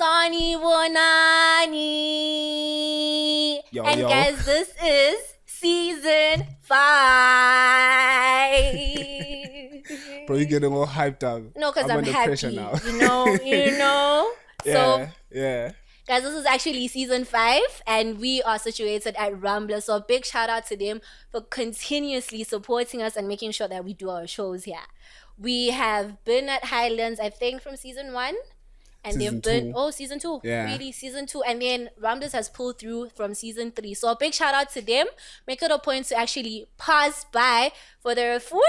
Sani Bonani. Yo, And yo. guys, this is season 5. Bro, you're getting all hyped up. No, because I'm under happy. pressure now. You know. So, yeah. guys, this is actually season 5, and we are situated at RAMBLAS. So, a big shout out to them for continuously supporting us and making sure that we do our shows here. We have been at Highlands, I think, from season 1. And Season they've been, 2. Season 2. Yeah. Really, season 2. And then RAMBLAS has pulled through from season 3. So a big shout out to them. Make it a point to actually pass by for their food,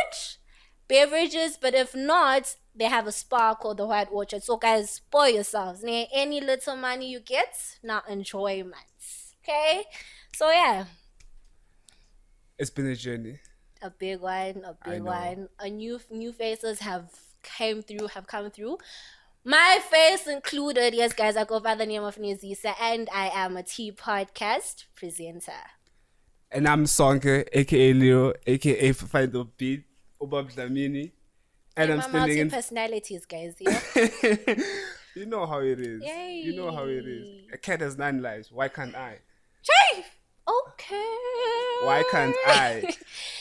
beverages. But if not, they have a spa called the White Orchard. So guys, spoil yourselves. Any little money you get, now enjoyment. Okay? So yeah. It's been a journey. A big one. A new faces have come through. My face included. Yes, guys, I go by the name of Nezisa, and I am a tea podcast presenter. And I'm Sonke, aka Leo, aka Find the Beat, Obab Dlamini. And I'm standing in personalities, guys. Yeah? You know how it is. Yay. You know how it is. A cat has 9 lives. Why can't I? Chief! Okay. Why can't I?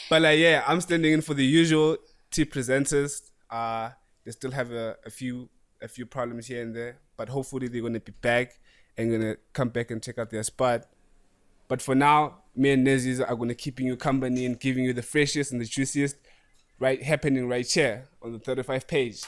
But yeah, I'm standing in for the usual tea presenters. They still have a few problems here and there, but hopefully they're going to be back and going to come back and check out their spot. But for now, me and Nezis are going to keeping you company and giving you the freshest and the juiciest happening right here on the 35 page.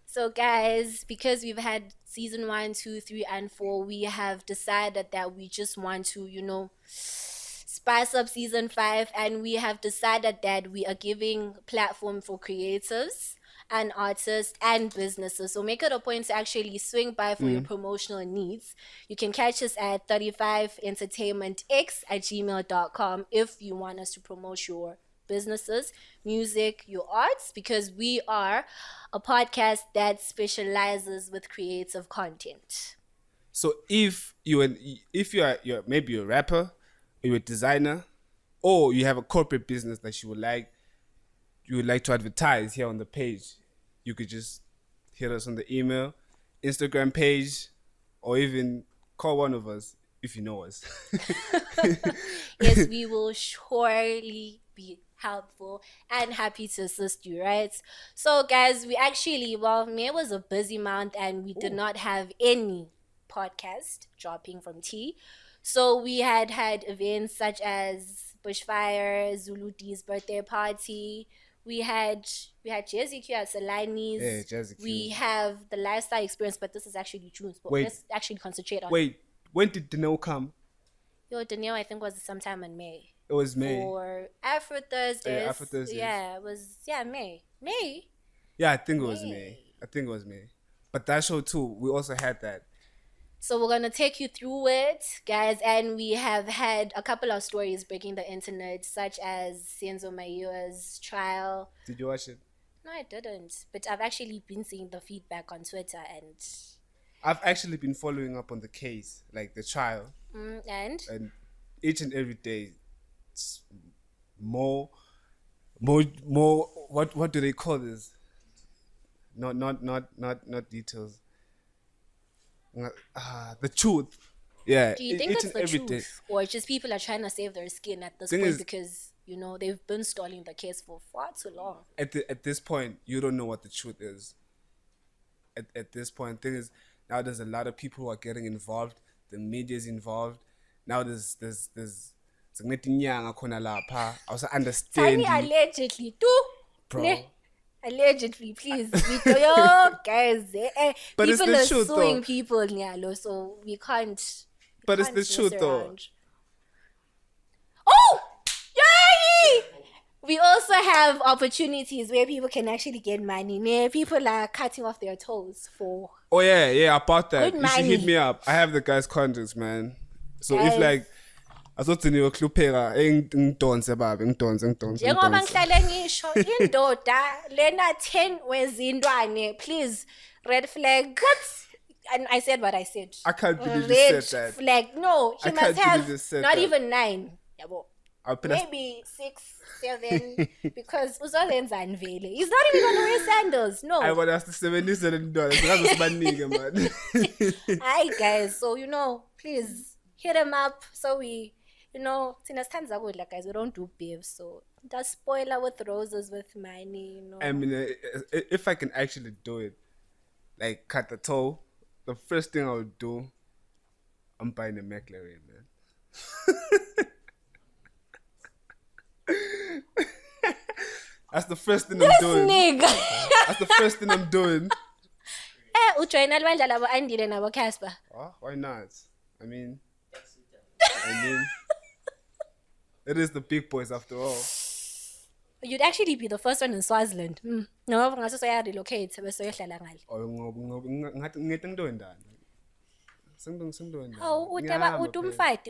So guys, because we've had season 1, 2, 3, and 4, we have decided that we just want to, spice up season 5, and we have decided that we are giving platform for creatives and artists and businesses. So make it a point to actually swing by for your promotional needs. You can catch us at 35entertainmentx@gmail.com if you want us to promote your businesses, music, your arts, because we are a podcast that specializes with creative content. So if you're maybe a rapper, or you're a designer, or you have a corporate business that you would like to advertise here on the page, you could just hit us on the email, Instagram page, or even call one of us if you know us. Yes, we will surely be helpful and happy to assist you, right? So guys, we actually, May was a busy month and we did not have any podcast dropping from T. So we had events such as Bushfire, Zulu D's birthday party. We had Jazzy Q at Salani's. Yeah, Jazzy Q. We have the lifestyle experience, but this is actually June. But let's actually concentrate on. Wait, when did Daniel come? Daniel, I think was sometime in May. It was May. For Afro Thursdays. Yeah, Afro Thursdays. Yeah, it was May. Yeah, I think it was May. But that show too, we also had that. So we're going to take you through it, guys, and we have had a couple of stories breaking the internet, such as Senzo Mayua's trial. Did you watch it? No, I didn't, but I've actually been seeing the feedback on Twitter, and I've actually been following up on the case, like the trial. And each and every day, it's more, what do they call this? Not details. The truth. Yeah. Do you think it's the truth? Or just people are trying to save their skin at this point because, they've been stalling the case for far too long. At this point, you don't know what the truth is. At this point, thing is, now there's a lot of people who are getting involved. The media is involved. Now there's I was understanding. Allegedly, too. Bro. Allegedly, please. Guys. But people it's the are truth, suing though. people, so we can't. But it's the truth, though. Oh! Yay! We also have opportunities where people can actually get money. People are cutting off their toes for. Oh yeah, about that. Good You should hit me up. I have the guy's contacts, man. So if I thought to you clupera ngidonse baba ngidonse. Njengoba ngihlale ngisho indoda lena 10 wezindwane, please, red flag. What? And I said what I said. I can't believe you red said that. Flag. No, he I must can't believe you have said not that. even 9. I'll put Maybe 6, 7, because uzolenzani vele. He's not even gonna wear sandals. No. I want us to $77. That's my nigga, man. Hi guys, so please hit him up so we, thina sithandza kudla guys, we don't do beef, so just spoiler with roses with money, I mean, if I can actually do it, like cut the toe, the first thing I would do, I'm buying a McLaren, man. That's the first thing I'm doing. Nigga. That's the first thing I'm doing. Ujoyina libandla labo Andile nabo Casper. Oh, why not? I mean, it is the big boys after all. You'd actually be the first one in Swaziland. No, ngase soya relocate bese uyohlala ngale. Oh, ngathi ngidondana. Sengidondana. Oh, uteba fight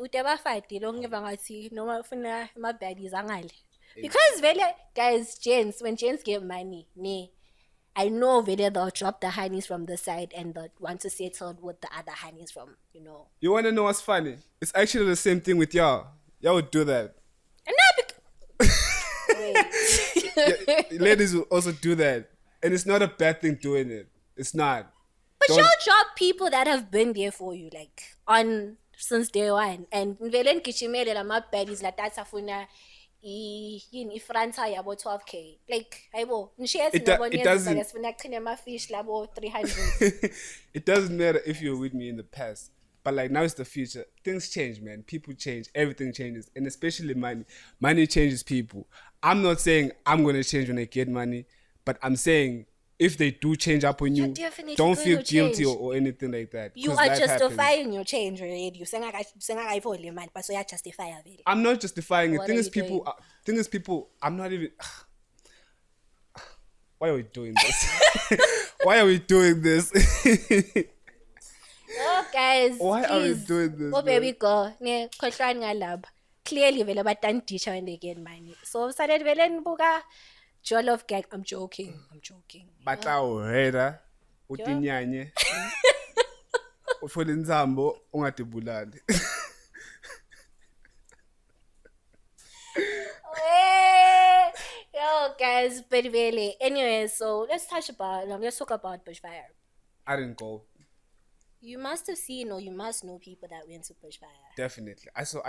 lo ngiva ngathi noma ufuna ama baddies angale. Because vele guys, when gents get money, I know vele they'll drop the honeys from the side and they'll want to settle with the other honeys from, You want to know what's funny? It's actually the same thing with y'all. Y'all would do that. Wait. Ladies will also do that. And it's not a bad thing doing it. It's not. But y'all drop people that have been there for you, like, since day one. And vele ngishimele lama baddies la tata funa ifranta yabo 12K. Like, hayibo, it doesn't sifuna kuchine ama-fish labo 300. It doesn't matter if you're with me in the past. But like now it's the future. Things change, man. People change. Everything changes. And especially money. Money changes people. I'm not saying I'm going to change when I get money. But I'm saying if they do change up on you, don't feel guilty or anything like that. You are justifying your change already. You saying but so you justify it. I'm not justifying it. Thing is people, I'm not even... Why are we doing this? Why are we doing this? Oh guys, why please, are we doing this? Oh baby girl, clearly vele batandisha when they get money. So started vele nbuka jollof gag. I'm joking. Batla uhera utinyanye ufole nzambo ungadibulali. Yo guys, but really, anyway, so let's talk about Bushfire. I didn't go. You must have seen or you must know people that went to Bushfire. Definitely. I saw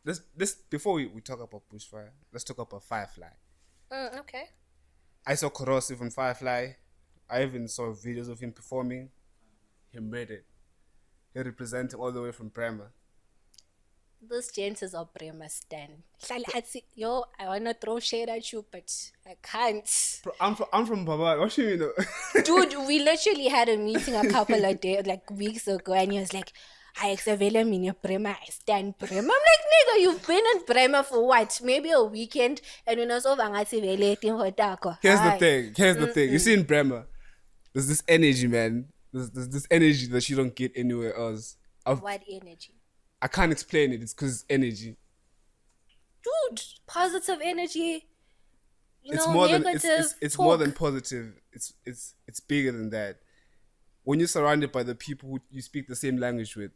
this before we talk about Bushfire, let's talk about Firefly. Okay. I saw Corrosive on Firefly. I even saw videos of him performing. He made it. He represented all the way from Bremer. Those gent is a Bremer stan. Yo, I wanna throw shade at you, but I can't. I'm from Baba. What you mean? Dude, we literally had a meeting a couple of days, like weeks ago, and he was like, I accept Bremer, I stand Bremer. I'm like, nigga, you've been in Bremer for what? Maybe a weekend, and you know, so Here's the thing. You see in Bremer, there's this energy, man. There's this energy that you don't get anywhere else. What energy? I can't explain it. It's because it's energy. Dude, positive energy. It's more than positive. It's bigger than that. When you're surrounded by the people who you speak the same language with.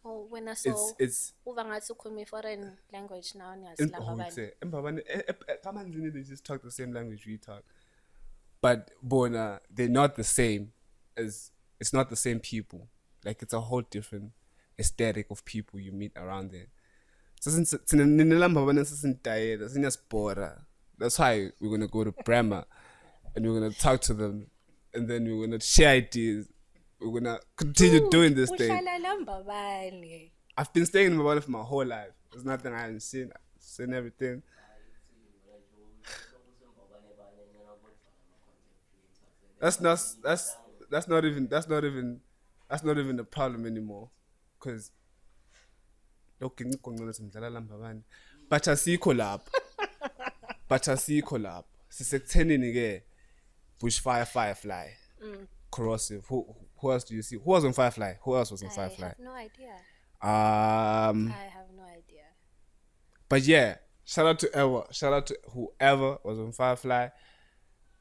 Oh, when I saw it's foreign language now, they just talk the same language we talk. But Bona, they're not the same it's not the same people. Like it's a whole different aesthetic of people you meet around there. So that's why we're gonna go to Bremer and we're gonna talk to them and then we're gonna share ideas. We're gonna continue doing this thing. I've been staying in Mbabane for my whole life. There's nothing I haven't seen. I've seen everything. That's not even a problem anymore. Because but I see collab. Sisekuthenini ke Bushfire, Firefly, Corrosive. Who else do you see? Who was on Firefly? Who else was on Firefly? I have no idea. I have no idea. But yeah, shout out to whoever was on Firefly.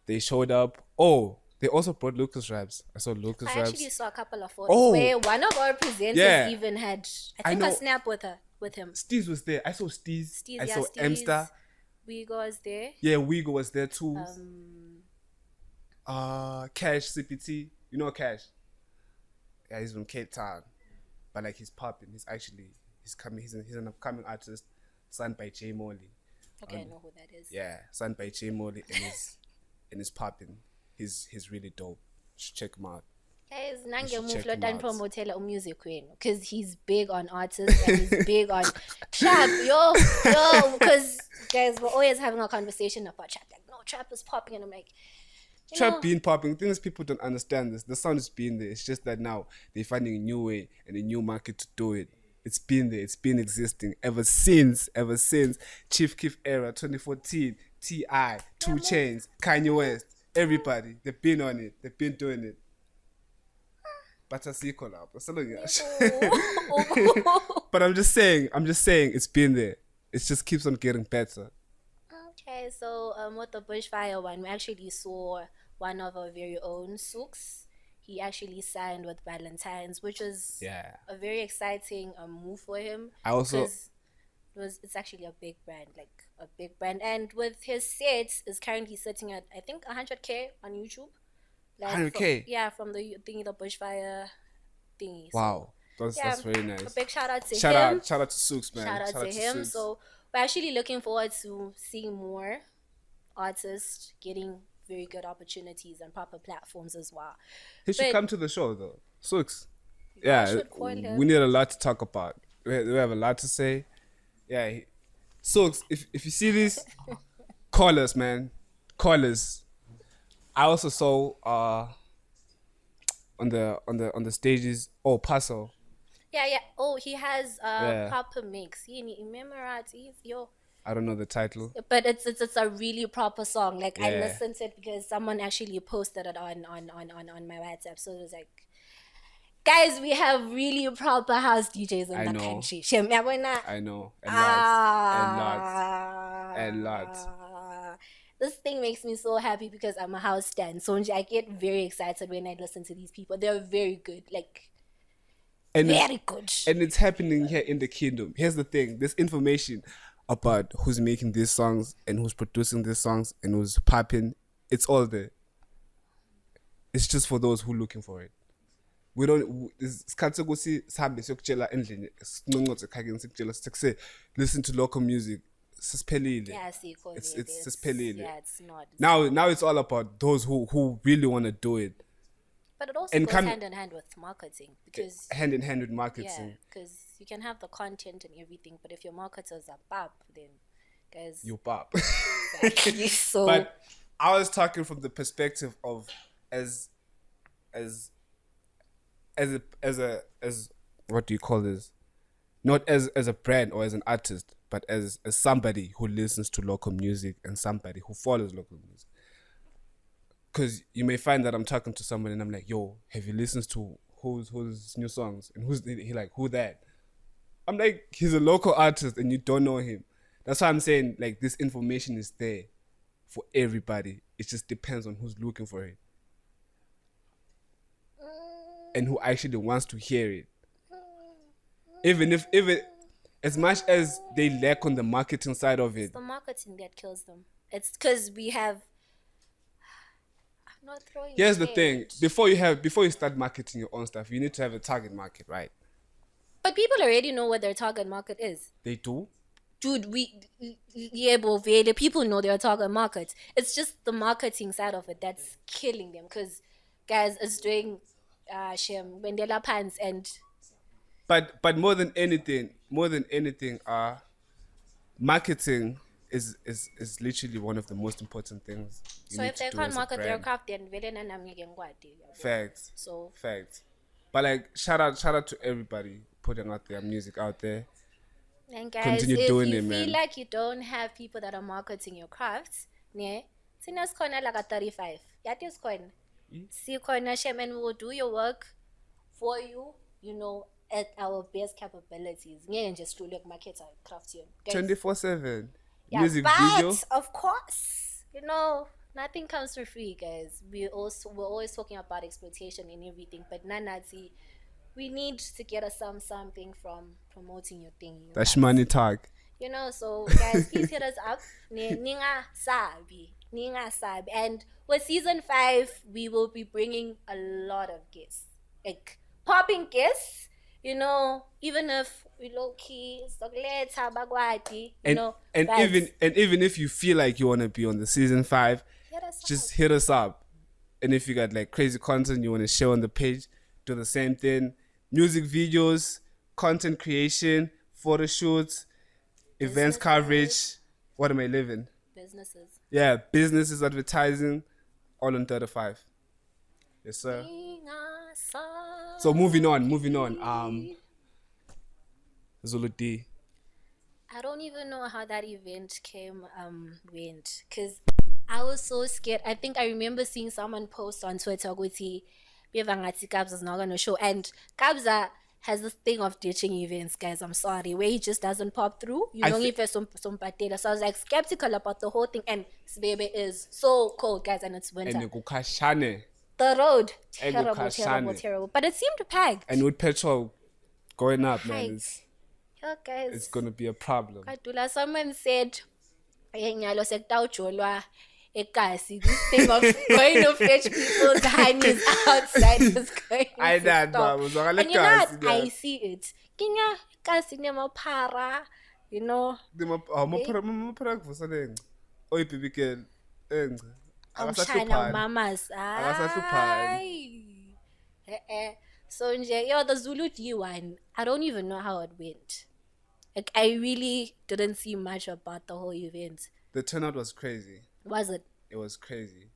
They showed up. Oh, they also brought Lucas Rabs. I saw Lucas Rabs. I actually saw a couple of photos where one of our presenters even had, I think, a snap with her. with him. Steez was there. I saw Steez. Steez, I yeah, saw Emster. Wigo was there. Yeah, Wigo was there too. Cash CPT. You know Cash? Yeah, he's from Cape Town, but like he's popping. He's coming. He's an upcoming artist, signed by J Molly. Okay, I know who that is. Yeah, signed by J Molly, and he's popping. He's really dope. Should check him out. Guys, should nange check muflo him dan out. promote music queen because he's big on artists and he's big on trap. Yo, because guys, we're always having a conversation about trap. Like, no, trap is popping, and I'm like, Trap being popping. Things people don't understand this. The sound is being there. It's just that now they're finding a new way and a new market to do it. It's been there. It's been existing ever since Chief Keef era, 2014, T.I., 2 Chainz, Kanye West, everybody. They've been on it. They've been doing it. But I see collab. But I'm just saying, it's been there. It just keeps on getting better. Okay, so with the Bushfire one, we actually saw one of our very own Sooks. He actually signed with Valentine's, which was a very exciting move for him. I also it's actually a big brand, and with his sets is currently sitting at I think 100K on YouTube. Like 100K. From the thingy, the Bushfire thingy. Wow, that's very nice. A big shout out to him. Shout out to Sooks, man. Shout out to him. Sooks. So we're actually looking forward to seeing more artists getting very good opportunities and proper platforms as well. He should come to the show though. Sooks. Yeah, we need a lot to talk about. We have a lot to say. Yeah, Sooks, if you see this, call us, man. Call us. I also saw on the stages. Oh, Paso. Yeah. Oh, he has proper mix. He memorized. I don't know the title, but it's a really proper song. Like I listened to it because someone actually posted it on my WhatsApp. So it was like, guys, we have really proper house DJs in the country. I know. And lots. This thing makes me so happy because I'm a house stan. So I get very excited when I listen to these people. They're very good. Very good. And it's happening here in the kingdom. Here's the thing. There's information about who's making these songs and who's producing these songs and who's popping. It's all there. It's just for those who are looking for it. We don't. Listen to local music. Yeah, it's sisiphelile. Yeah, it's not. Now it's all about those who really want to do it. But it also goes hand in hand with marketing because hand in hand with marketing. Yeah, because you can have the content and everything, but if your marketers are pop, then guys, you pop. Exactly. So, but I was talking from the perspective of as what do you call this? Not as a brand or as an artist, but as somebody who listens to local music and somebody who follows local music. Because you may find that I'm talking to someone and I'm like, yo, have you listened to who's new songs? And he like, who that? I'm like, he's a local artist and you don't know him. That's why I'm saying, like, this information is there for everybody. It just depends on who's looking for it. And who actually wants to hear it. Even as much as they lack on the marketing side of it. It's the marketing that kills them. It's because we have... I'm not throwing Here's the thing. Before you start marketing your own stuff, you need to have a target market, right? But people already know what their target market is. They do? Dude, the people know their target market. It's just the marketing side of it that's killing them. Because, guys, it's doing when they're pants and... But more than anything, marketing is literally one of the most important things. So if they can't market their craft, then facts. So facts. But like shout out to everybody putting out their music out there. And guys, continue if doing you it, feel man. like you don't have people that are marketing your crafts, like a 35. That is coin. See coin Shem, and we will do your work for you, at our best capabilities. And just to look market our craft here. 24/7. Yeah, music but video. Of course, nothing comes for free, guys. We're always talking about exploitation and everything, but Nanati, we need to get us something from promoting your thing, you That's guys. money talk. You know, so guys, please hit us up. Ninga sabi, and with season 5, we will be bringing a lot of guests, like popping guests. You know, even if we low key, you And know, and guys, even if you feel like you want to be on the season 5, hit us just up. hit us up. And if you got like crazy content you want to share on the page, do the same thing. Music videos, content creation, photo shoots, events Businesses. coverage. What am I living? Businesses. Yeah, businesses, advertising, all on 35. Yes, sir. So moving on. Zulu D. I don't even know how that event went, because I was so scared. I think I remember seeing someone post on Twitter with Kabza is not gonna show, and Kabza has this thing of ditching events, guys. I'm sorry, where he just doesn't pop through. You know, if there's some patela. So I was like skeptical about the whole thing, and Sibebe is so cold, guys, and it's winter. And kukashane. The road, Kashane. terrible. But it seemed packed. And with petrol going up, man, Hikes. Yeah, guys. it's gonna be a problem. Kadula, someone said, "Nyalo sekutawujolwa egasi." This thing of going to fetch people's honeys outside is going I to that, stop. babu. And you know what? I see it. Kinya kasi para, you know. Maphorisa kuvusa lenga. Oy baby girl. Enga. China mamas. Akasahluphani. So nje, the Zulu D1, I don't even know how it went. Like, I really didn't see much about the whole event. The turnout was crazy. Was it? It was crazy.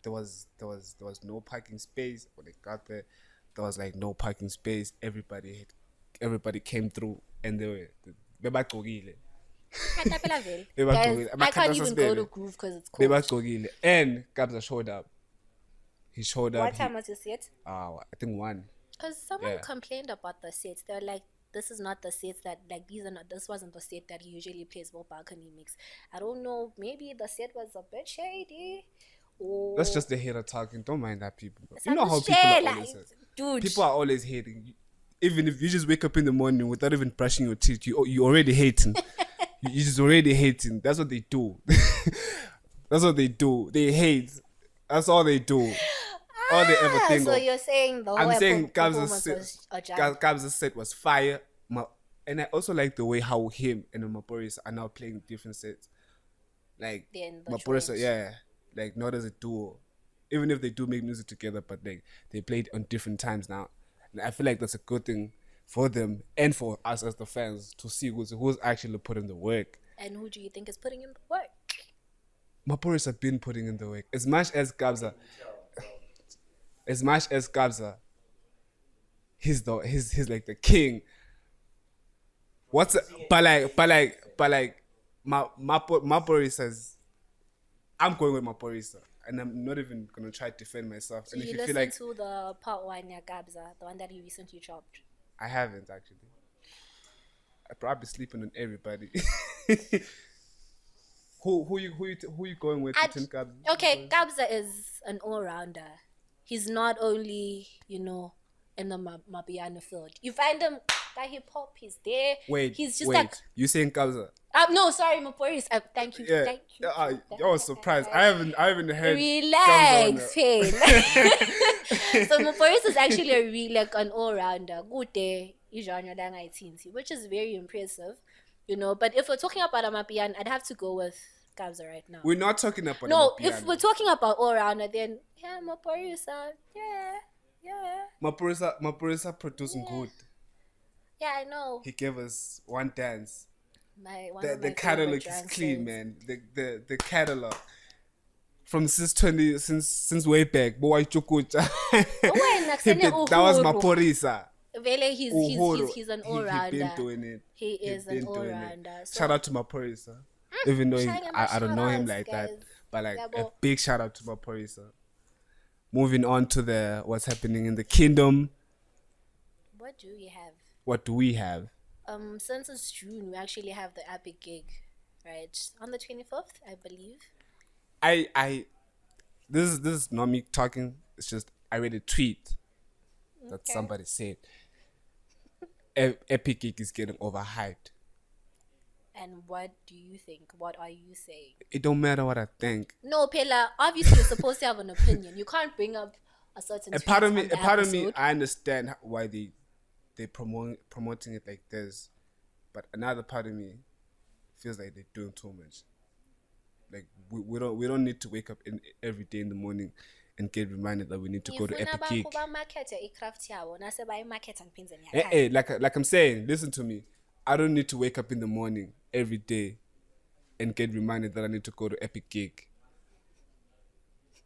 There was no parking space when they got there. There was like no parking space. Everybody came through, and they were bebagqokile. Guys, I can't even go to Groove because it's cold. Bebagqokile. And Kabza showed up. He showed up. What time was your set? I think 1. Because someone complained about the sets. They were like, this is not the sets that, like, this wasn't the set that he usually plays for balcony mix. I don't know, maybe the set was a bit shady. Or That's just the hater talking. Don't mind that, people. You know how people are always dude. People are always hating. Even if you just wake up in the morning without even brushing your teeth, you already hating. you just already hating. That's what they do. That's what they do. They hate. That's all they do. All they ever think so of. you're saying the whole I'm saying performance was a job. Kabza's set was fire. And I also like the way how him and Maphorisa are now playing different sets. Like Maphorisa, yeah, like not as a duo. Even if they do make music together, but they played on different times now. And I feel like that's a good thing for them and for us as the fans to see who's actually putting the work. And who do you think is putting in the work? Maphorisa been putting in the work. As much as Kabza, he's like the king. Maphorisa's, I'm going with Maphorisa, and I'm not even gonna try to defend myself. So and if you you feel listened like to the part 1, Kabza, the one that he recently dropped? I haven't actually. I probably sleeping on everybody. who you going with? Okay, Kabza is an all-rounder. He's not only, in the Mapiano field. You find him that hip hop, he's there. He's just like, you saying Kabza? no, sorry, Maphorisa. Thank you. Yeah. Thank you. I was surprised. I haven't heard. Relax, Phil. So Maphorisa is actually an all-rounder. Good day, genre which is very impressive, But if we're talking about Amapiano, I'd have to go with Kabza right now. We're not talking about if we're talking about all-rounder, then Maphorisa, Maphorisa producing good. Yeah, I know. He gave us one dance. The catalog is clean, man. The catalog from since way back. Boy, Chukucha. That was Maphorisa. Vele, he's an all-rounder. He been doing it. He is an all-rounder. So shout out to Maphorisa. Even though I don't know him like that, but like a big shout out to Maphorisa. Moving on to what's happening in the kingdom. What do we have? What do we have? Since it's June, we actually have the epic gig, right? On the 25th, I believe. This is not me talking. It's just I read a tweet. that Okay. somebody said. Epic Geek is getting overhyped. And what do you think? What are you saying? It don't matter what I think. No, Pela, obviously you're supposed to have an opinion. You can't bring up a certain A tweet part of on me, the episode. I understand why they promoting it like this, but another part of me feels like they're doing too much. Like we don't need to wake up every day in the morning and get reminded that we need to go to Epic Geek. Like I'm saying, listen to me. I don't need to wake up in the morning every day and get reminded that I need to go to Epic Geek.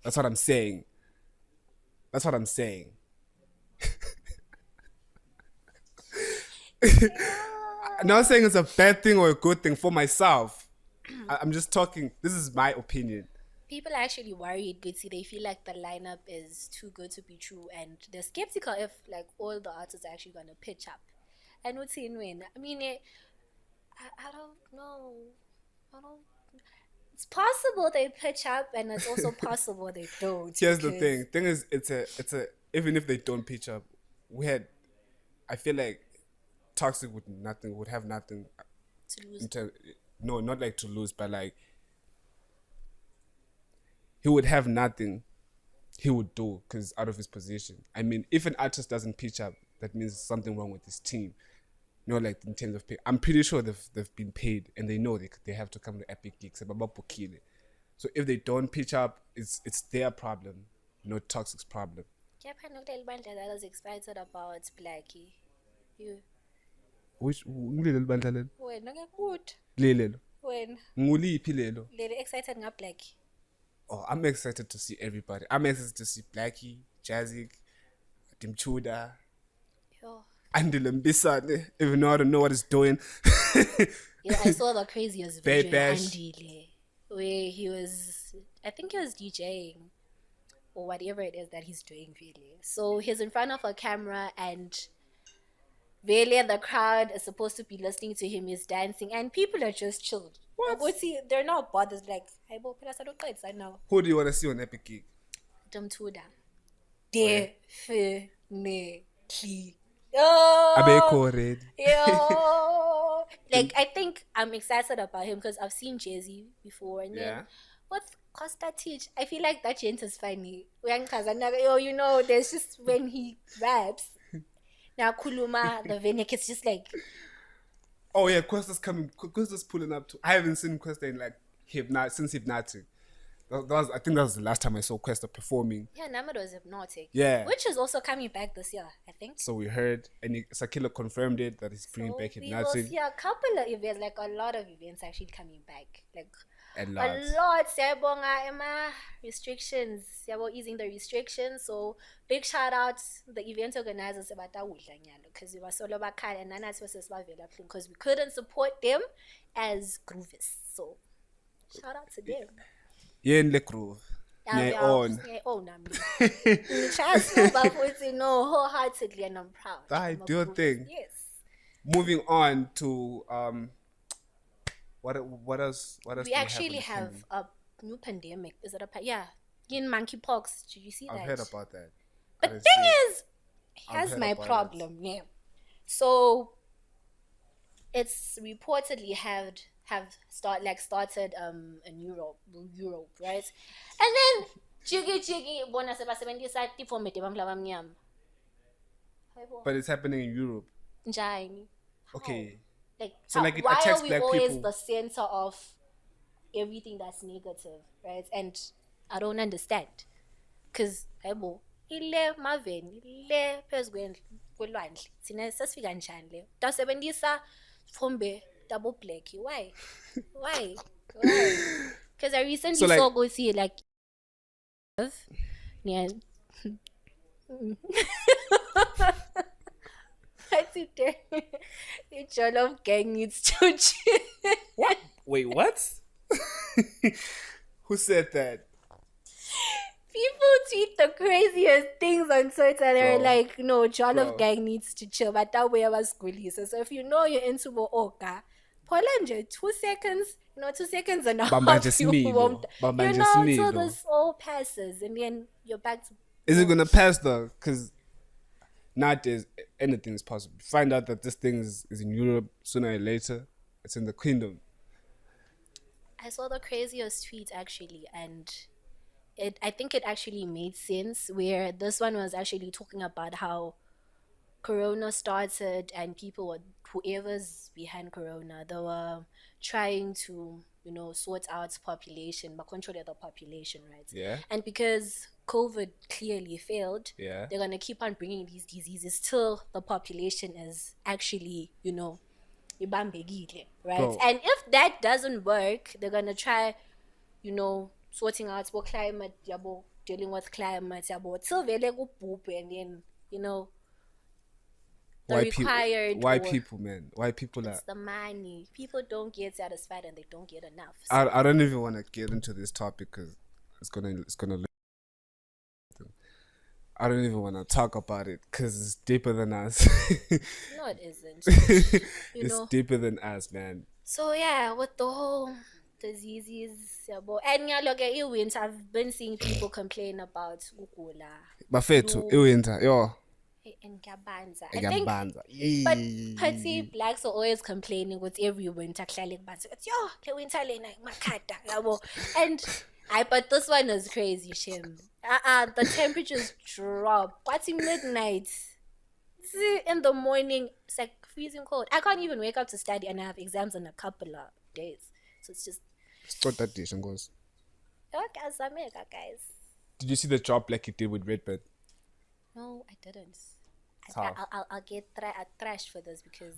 That's what I'm saying. That's what I'm saying. I'm not saying it's a bad thing or a good thing for myself. I'm just talking. This is my opinion. People are actually worried, Gutsi. They feel like the lineup is too good to be true, and they're skeptical if like all the artists are actually gonna pitch up. And what's in win? I mean, I don't know. I don't. It's possible they pitch up, and it's also possible they don't. Here's the thing. Thing is, it's a. Even if they don't pitch up, I feel like Toxic would have nothing to lose. No, not like to lose, but like he would have nothing he would do because out of his position. I mean, if an artist doesn't pitch up, that means something wrong with his team. You know, like in terms of pay. I'm pretty sure they've been paid and they know they have to come to Epic Geeks. So if they don't pitch up, it's their problem, not Toxic's problem. Yeah, I was excited about Blvkie. You. Which when? When? Excited nga Blvkie. Oh, I'm excited to see everybody. I'm excited to see Blvkie, Jazzy, Dimchuda, Andile Mbisane, even though I don't know what he's doing. Yeah, I saw the craziest video of Redbat, Andile, where I think he was DJing or whatever it is that he's doing, really. So he's in front of a camera and really the crowd is supposed to be listening to him, he's dancing, and people are just chilled. What? See, they're not bothered. Like, hey, bo, I don't quite now. Who do you want to see on Epic Geek? Damtuda. Okay. Definitely. Oh, Abeko Red. yo. Like, I think I'm excited about him because I've seen Jay-Z before. And then, what's Costa Teach? I feel like that gent is funny. You know, there's just when he raps. Now, Kuluma, the Venick, it's just like. Oh yeah, Questa's coming. Questa's pulling up too. I haven't seen Questa in like since Hypnotic. I think that was the last time I saw Questa performing. Yeah, Namad was Hypnotic. Yeah. Which is also coming back this year, I think. So we heard, and Sakila confirmed it, that he's bringing back Hypnotic. We will see a couple of events, like a lot of events actually coming back. Like a lot. Siyabonga Emma restrictions. Siyabo easing the restrictions. So big shout out the event organizers about that because we were solo bakal and nanas was because we couldn't support them as groovists. So shout out to them. Yeah, in the groove. My own. Trust me, but no, wholeheartedly, and I'm proud. I do think. Yes. Moving on to what else? We actually have a new pandemic. Is it in monkeypox? Did you see that? I've heard about that. But the thing is, here's my problem. Yeah. So it's reportedly have started in Europe, right? And then jiggy bona sebasebenzisa tiformat bamhlaba mnyama. But it's happening in Europe. Njani? Okay. Like, so like it why attacks are we black always people? the center of everything that's negative, right? And I don't understand. Because ile maveni ile phezu kwelwandle thina sesifika njani le dasebenzisa fombe double Blvkie. Why? Because I recently saw go see like yeah. What's it there? The Jollof gang needs to chill. What? Wait, what? Who said that? People tweet the craziest things on Twitter. They're like, no, Jollof gang needs to chill. But that way I was schooling. So if you know you're into Oka, Polanje, 2 seconds, 2 seconds and a half. You know, so this all passes and then you're back to. Is it gonna pass though? Because nowadays anything is possible. Find out that this thing is in Europe sooner or later. It's in the kingdom. I saw the craziest tweet actually, and I think it actually made sense. Where this one was actually talking about how Corona started and people were whoever's behind Corona, they were trying to sort out population, but control the population, right? Yeah. And because COVID clearly failed, Yeah. they're gonna keep on bringing these diseases till the population is actually ibambekile, right? Bro. And if that doesn't work, they're gonna try sorting out what climate yabo, dealing with climate yabo, till vele kubhubhe, and then the required Why or people, man? Why people are? it's the money. People don't get satisfied and they don't get enough. So I don't even want to get into this topic because it's gonna. I don't even want to talk about it because it's deeper than us. no, it isn't. It's deeper than us, man. So yeah, with the whole diseases, yabo. And yaloke iwinter, I've been seeing people complain about ukula. Bafethu, iwinter, yo. And Gabanza. I think, Gabanza. but Patsy blacks are always complaining with every winter. It's yo, the winter lena makata, yabo. And but this one is crazy, Shem. The temperatures drop. What's in midnight? In the morning, it's like freezing cold. I can't even wake up to study, and I have exams in a couple of days. So it's just. Start that dish and goes. Guys. Did you see the job Blvkie did with Redbat? No, I didn't. Tough. I'll get trash for this because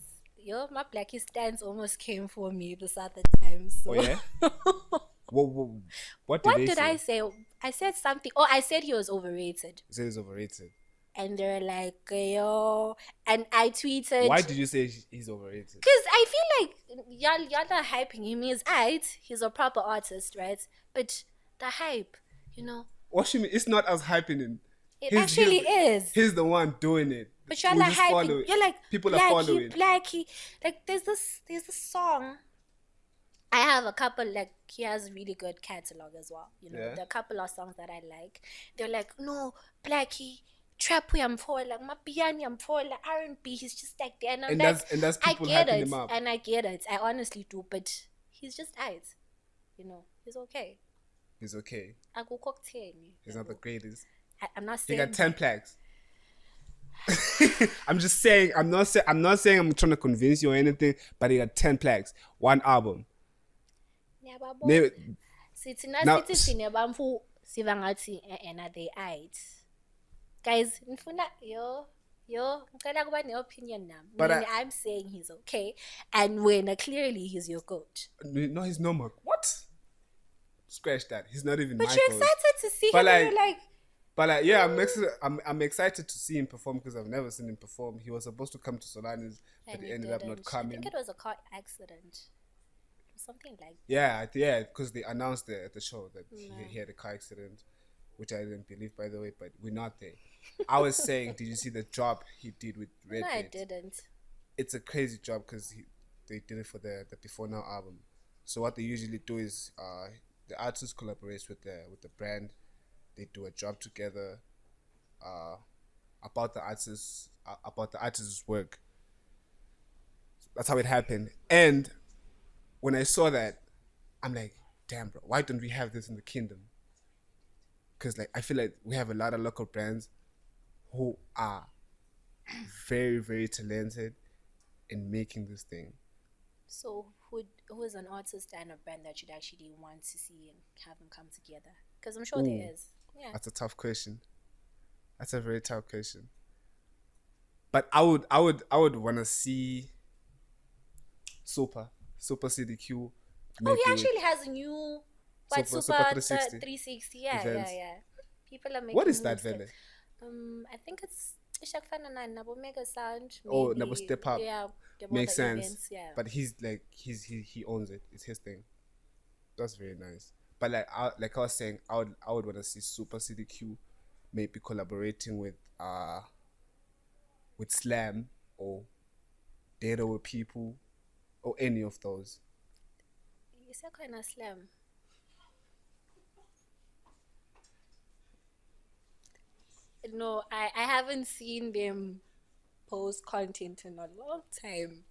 my Blvkie stands almost came for me this other time. So. Oh yeah. What did I say? I said something. Oh, I said he was overrated. You said he's overrated. And they're like, yo. And I tweeted. Why did you say he's overrated? Because I feel like y'all are hyping him. He's a proper artist, right? But the hype, What you mean? It's not us hyping him. It actually is. He's the one doing it. But y'all are hyping. You're like, people are following. Blvkie. Like there's this song. I have a couple, like, he has really good catalog as well. There are a couple of songs that I like. They're like, no, Blvkie, trap yamfola, mapiano yamfola, R&B, he's just like there. And that's people hyping him up. And I get it. I honestly do, but he's just aight. He's okay. He's okay. I go cocktail. He's not the greatest. I'm not saying he got 10 plaques. I'm just saying, I'm not saying I'm trying to convince you or anything, but he got 10 plaques. One album. Maybe sithi sinebamfu sivangathi they aight. Guys, ngifuna ngicela kuba ne-opinion nami. But I'm saying he's okay, and when clearly he's your goat. No, he's not my what? Scratch that. He's not even. But my you're goat. excited to see him. You're like. But like, yeah, I'm excited to see him perform because I've never seen him perform. He was supposed to come to Solani's, but he ended up not coming. I think it was a car accident. Something like that. Yeah, because they announced it at the show that he had a car accident, which I didn't believe, by the way, but we're not there. I was saying, did you see the job he did with Redbat? No, I didn't. It's a crazy job because they did it for the Before Now album. So what they usually do is the artist collaborates with the brand. They do a job together about the artist's work. That's how it happened. And when I saw that, I'm like, damn, bro, why don't we have this in the kingdom? Because like I feel like we have a lot of local brands who are very, very talented in making this thing. So who is an artist and a brand that you'd actually want to see and have them come together? Because I'm sure there is. Yeah. That's a tough question. That's a very tough question. But I would want to see Super CDQ. Oh, he actually has a new Super 360. 360. Yeah. People are making. What is that, Vele? I think it's Ishakfana Nabo Mega Sound. Oh, Nabo Step Up. Yeah, makes sense. Events, yeah. But he owns it. It's his thing. That's very nice. But like I was saying, I would want to see Super CDQ maybe collaborating with Slam or Data with People or any of those. You said kind of Slam. No, I haven't seen them post content in a long time.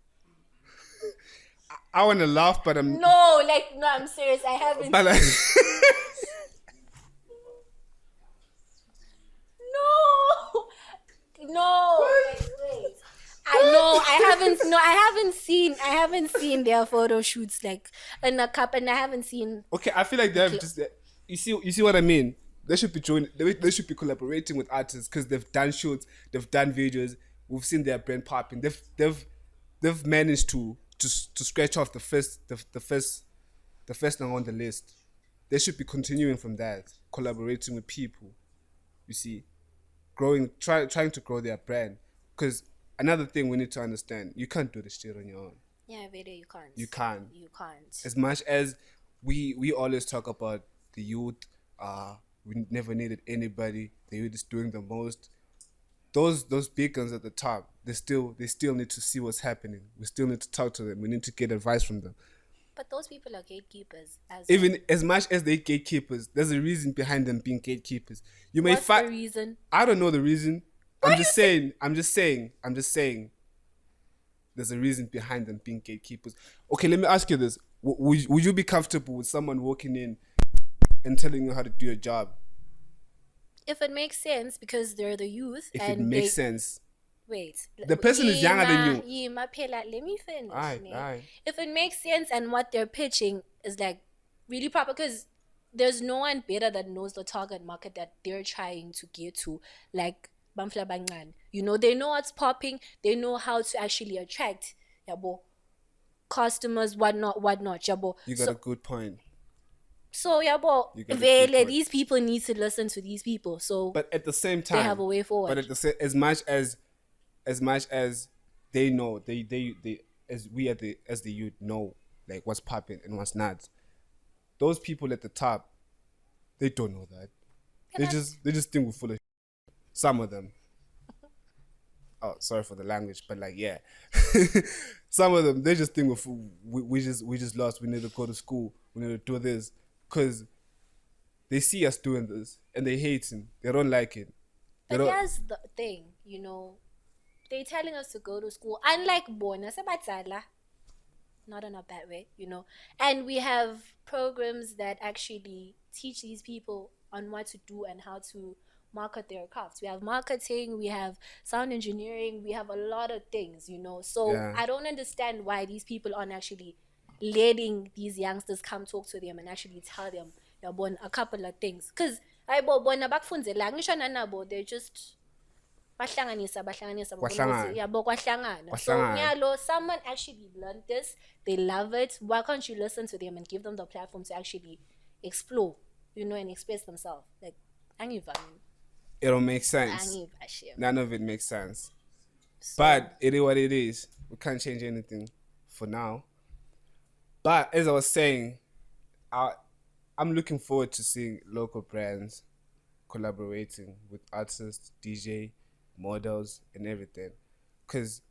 I want to laugh, but I'm No, I'm serious. I haven't. but like, No, no. Wait. I haven't seen their photo shoots like in a cup, and I haven't seen. okay, I feel like they have just you see what I mean. They should be they should be collaborating with artists because they've done shoots, they've done videos. We've seen their brand popping. They've managed to scratch off the first thing on the list. They should be continuing from that, collaborating with people. You see, trying to grow their brand. Because another thing we need to understand, you can't do this shit on your own. Yeah, video you can't. You can't. You can't. As much as we always talk about the youth, we never needed anybody. The youth is doing the most. Those big guns at the top, they still need to see what's happening. We still need to talk to them. We need to get advice from them. But those people are gatekeepers. Even as much as they gatekeepers, there's a reason behind them being gatekeepers. You may What's the reason? I don't know the reason. I'm just saying. There's a reason behind them being gatekeepers. Okay, let me ask you this: would you be comfortable with someone walking in and telling you how to do your job? If it makes sense, because they're the youth. If it makes sense. Wait. The person is younger than you. Let me finish. Aye. If it makes sense and what they're pitching is like really proper, because there's no one better that knows the target market that they're trying to get to, like Bamfla Bangan. You know, they know what's popping. They know how to actually attract customers, whatnot, yabo. You got a good point. So these people need to listen to these people. So, but at the same time, they have a way forward. But as much as they know, they as we as the youth know like what's popping and what's not. Those people at the top, they don't know that. They just think we're full of shit. Some of them. Oh, sorry for the language, but like yeah, some of them they just think we just lost. We need to go to school. We need to do this because they see us doing this and they hate it. They don't like it. But here's the thing, they're telling us to go to school. Unlike Bona Sabatala, not in a bad way, And we have programs that actually teach these people on what to do and how to market their crafts. We have marketing, we have sound engineering, we have a lot of things, So yeah. I don't understand why these people aren't actually letting these youngsters come talk to them and actually tell them a couple of things. Because they're just kwahlangana. So someone actually learned this, they love it. Why can't you listen to them and give them the platform to actually explore, and express themselves? Like, it don't make sense. None of it makes sense. So, but it is what it is. We can't change anything for now. But as I was saying, I'm looking forward to seeing local brands collaborating with artists, DJ, models, and everything. Because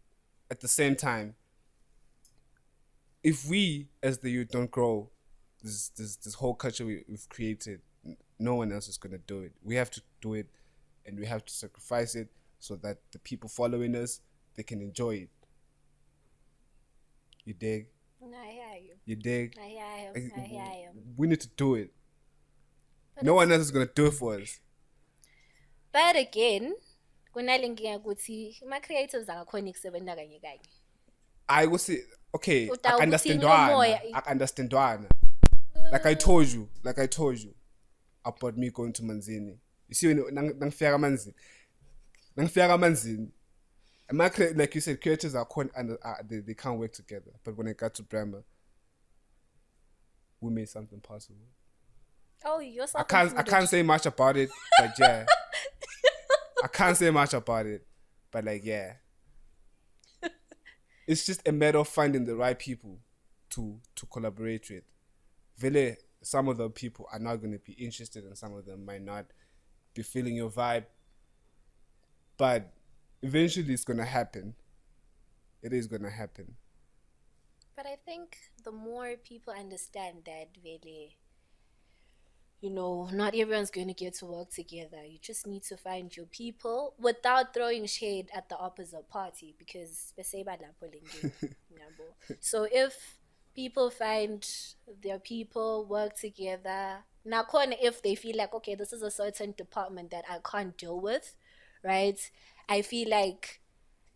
at the same time, if we as the youth don't grow this whole culture we've created, no one else is going to do it. We have to do it, and we have to sacrifice it so that the people following us, they can enjoy it. You dig? No, I hear you. You dig? I hear you. We need to do it. But no one else is going to do it for us. But again, ma-creatives akakhona ukusebenza kanye kanye. I would say, okay, I understand. Like I told you about me going to Manzini. You see, nangifika Manzini, like you said, creators are they can't work together. But when I got to Brahma, we made something possible. Oh, you're so I can't say much about it, but yeah. I can't say much about it, but like yeah. It's just a matter of finding the right people to collaborate with. Really, some of the people are not going to be interested and some of them might not be feeling your vibe. But eventually it's going to happen. It is going to happen. But I think the more people understand that, really, not everyone's going to get to work together. You just need to find your people without throwing shade at the opposite party because so if people find their people, work together, now if they feel like, okay, this is a certain department that I can't deal with, right? I feel like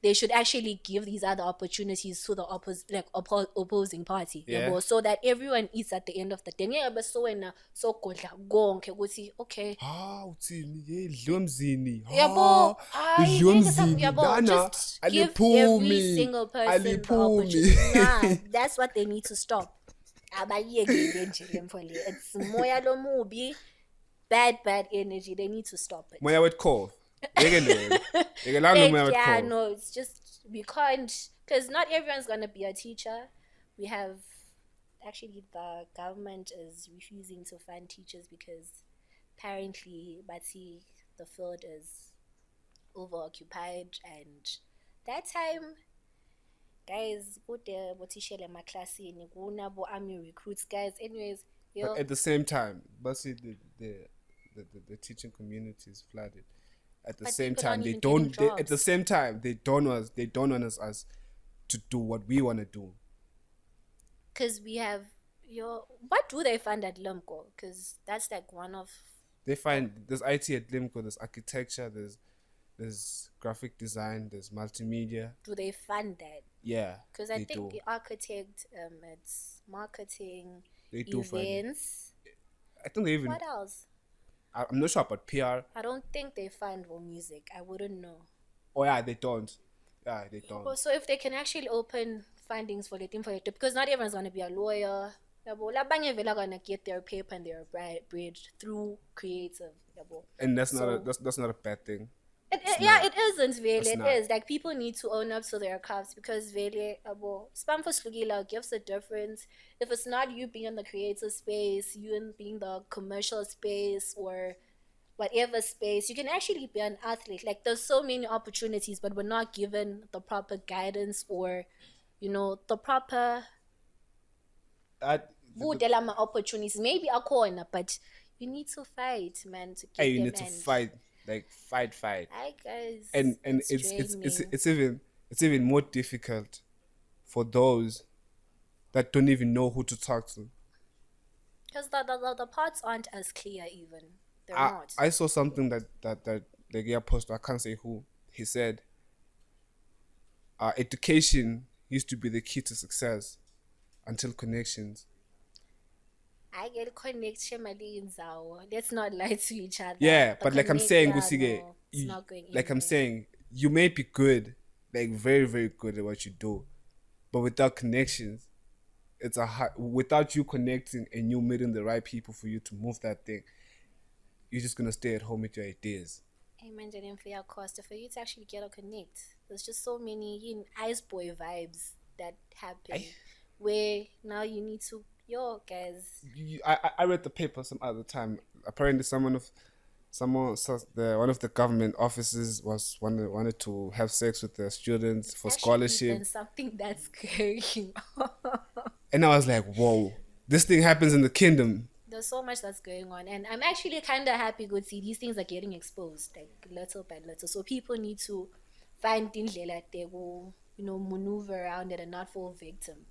they should actually give these other opportunities to the opposing party, Yeah. so that everyone eats at the end of the day. Ngeke so wena so godla konke ukuthi okay, uthini idliwa emzini yabo, hayi idliwa ngeke emzini yabo, lana just give every aliphumi single person the opportunity. That's what they need to stop. Abayekele nje le mfo le. It's moya lomubi, bad energy. They need to stop it. moya wetkhova yekelani Like, moya yeah, wetkhova. no, it's just we can't, because not everyone's gonna be a teacher. We have actually the government is refusing to fund teachers because apparently, the field is overoccupied, and that time, guys, kude botishele maklasini kunabo army recruits, guys. Anyways, But at the same time, but see the teaching community is flooded. At the But same people time, aren't they even don't. getting At the jobs. same time, they don't want us to do what we want to do. because we have what do they fund at Lumco? Because that's like one of They find there's IT at Limco, there's architecture, there's graphic design, there's multimedia. do they fund that? Yeah, Because I they think do. the architect, it's marketing, They do fund it. events. I think they even. What else? I'm not sure about PR. I don't think they fund for music. I wouldn't know. Oh yeah, they don't. Yeah, they don't. Well, so if they can actually open fundings for the because not everyone's gonna be a lawyer. Labanye vele gonna get their paper and their bread through creative. And that's So- that's not a bad thing. It isn't really. It's It not. is like people need to own up to their crafts because really, spam for slugila gives a difference. If it's not you being in the creative space, you in being the commercial space or whatever space, you can actually be an athlete. Like there's so many opportunities, but we're not given the proper guidance or, the proper opportunities. Maybe a corner, but you need to fight, man, to get Hey, you them. need to and fight, like fight. Hi guys, And it's even more difficult for those that don't even know who to talk to. because the parts aren't as clear. Even they're not. I saw something that the guy posted. I can't say who. He said, education used to be the key to success until connections. I get connection, let's not lie to each other. Yeah, The but like I'm connect- saying, yeah, Gusige, no, it's not going like I'm anywhere. saying, you may be good, like very, very good at what you do, but without connections, it's a hard, without you connecting and you meeting the right people for you to move that thing, you're just gonna stay at home with your ideas. Amen. And for your cost, for you to actually get or connect, there's just so many ice boy vibes that happen where now you need to guys. I read the paper some other time. Apparently, one of the government officers wanted to have sex with the students for Actually, scholarship, even something that's going on. and I was like, "Whoa, this thing happens in the kingdom." There's so much that's going on, and I'm actually kind of happy to see these things are getting exposed, like little by little. So people need to find things like they will, maneuver around it and not fall victim.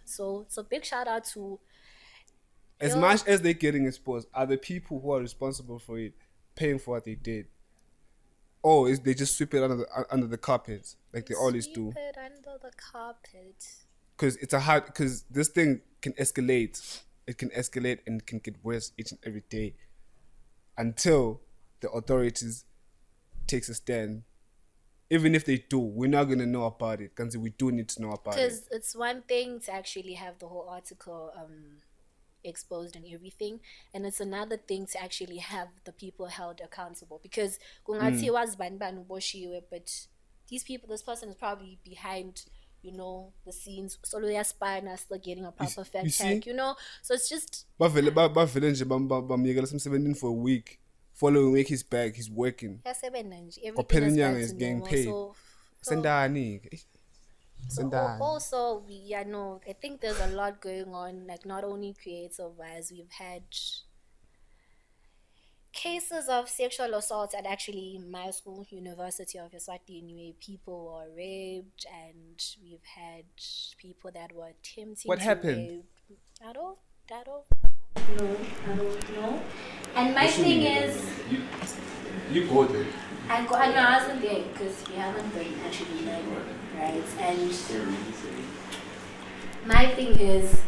So big shout out to As much as they're getting exposed, are the people who are responsible for it paying for what they did? Or is they just sweep it under the carpet like they always do? Sweep it under the carpet. Because this thing can escalate. It can escalate and can get worse each and every day until the authorities takes a stand. Even if they do, we're not gonna know about it because we do need to know about it. Because it's one thing to actually have the whole article exposed and everything, and it's another thing to actually have the people held accountable. Because kungathiwa zibani uboshiwe, but this person is probably behind, the scenes. So they are still getting a proper fact check, So it's just Bavele nje bamyekela semsebenzini for a week. Following week he's back, he's working. yasebenza nje, Kwaphela everything is inyanga back is to getting normal. paid. So Sendani. also I think there's a lot going on, like not only creative wise. We've had cases of sexual assault at actually my school, University of Eswatini, where people were raped, and we've had people that were attempting What to happened? rape. I don't know. I don't know. And my thing is, You go there. I know I wasn't there because we haven't been actually there, right? And my thing is,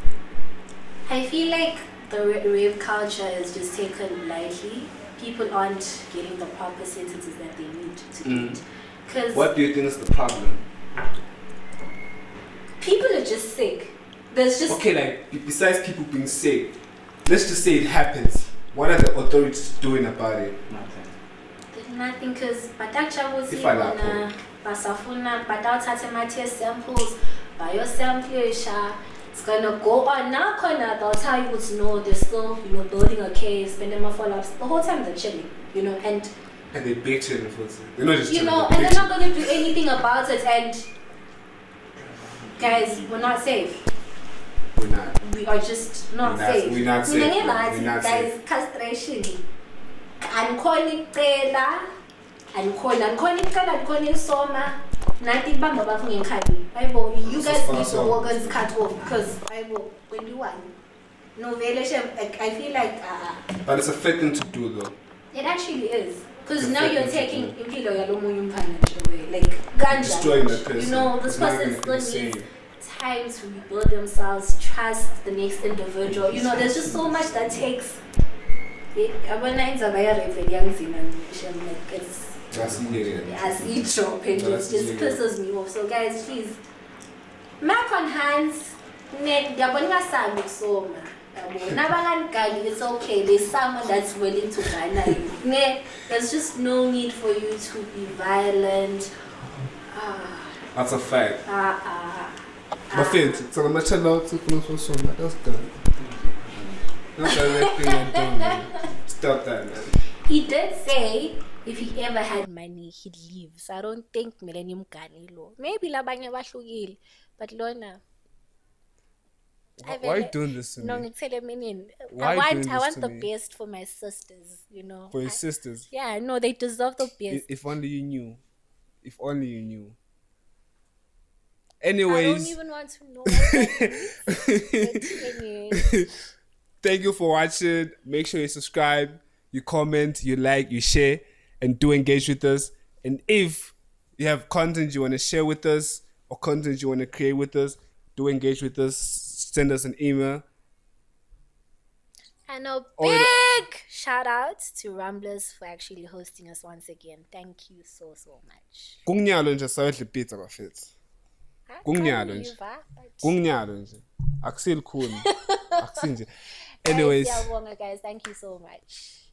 I feel like the rape culture is just taken lightly. People aren't getting the proper sentences that they need to get. Because What do you think is the problem? people are just sick. There's just Okay, like besides people being sick, let's just say it happens. What are the authorities doing about it? nothing because batakujabuthi If I lapho. bona basafuna batawuthatha ama-test samples bayosamplisha. It's gonna go on now. Corner, they'll tell you it's no. They're still, building a case, spending more follow-ups. The whole time they're chilling, and they bait chilling for it. They're not just and chilling. they're not gonna do anything about it. And guys, we're not safe. We're not. We are just not safe. We're not safe. We're not guys, safe. castration. Ankhona icela, ankhona isoma. Nathi bamba bakho ngekhadi. Ayibo, you guys need the organs cut off because ayibo, when you want. No violation. I feel like But it's a fair thing to do though. it actually is. Because now you're taking impilo yalomunye umphana away. Like ganja. Destroying that person. This It's not person gonna be still the needs same. time to rebuild themselves, trust the next individual. There's just so much that takes. As each drop and it just pisses me off. So guys, please, mark on hands. It's okay. There's someone that's willing to gun. There's just no need for you to be violent. That's a fact. But fit, so I'm gonna chill out to close for that's done. That's everything I'm doing, man. Stop that, man. He did say if he ever had money, he'd leave. So I don't think Millennium Ganilo. Maybe labanye bahlukile, but Lona. Why are you doing this to me? No, tell me. Why I are you doing want this to the me? best for my sisters. For your sisters. Yeah, no, they deserve the best. If only you knew. If only you knew. I don't Anyways. even want to know. Anyway. Thank you for watching. Make sure you subscribe, you comment, you like, you share, and do engage with us. And if you have content you want to share with us or content you want to create with us, do engage with us. Send us an email. And a big shout out to RAMBLAS for actually hosting us once again. Thank you so much. Kunginyalo nje sawedle pizza bafethu. Kunginyalo nje. Kunginyalo nje. Akusil cool. Akusinje. Anyways, guys, thank you so much.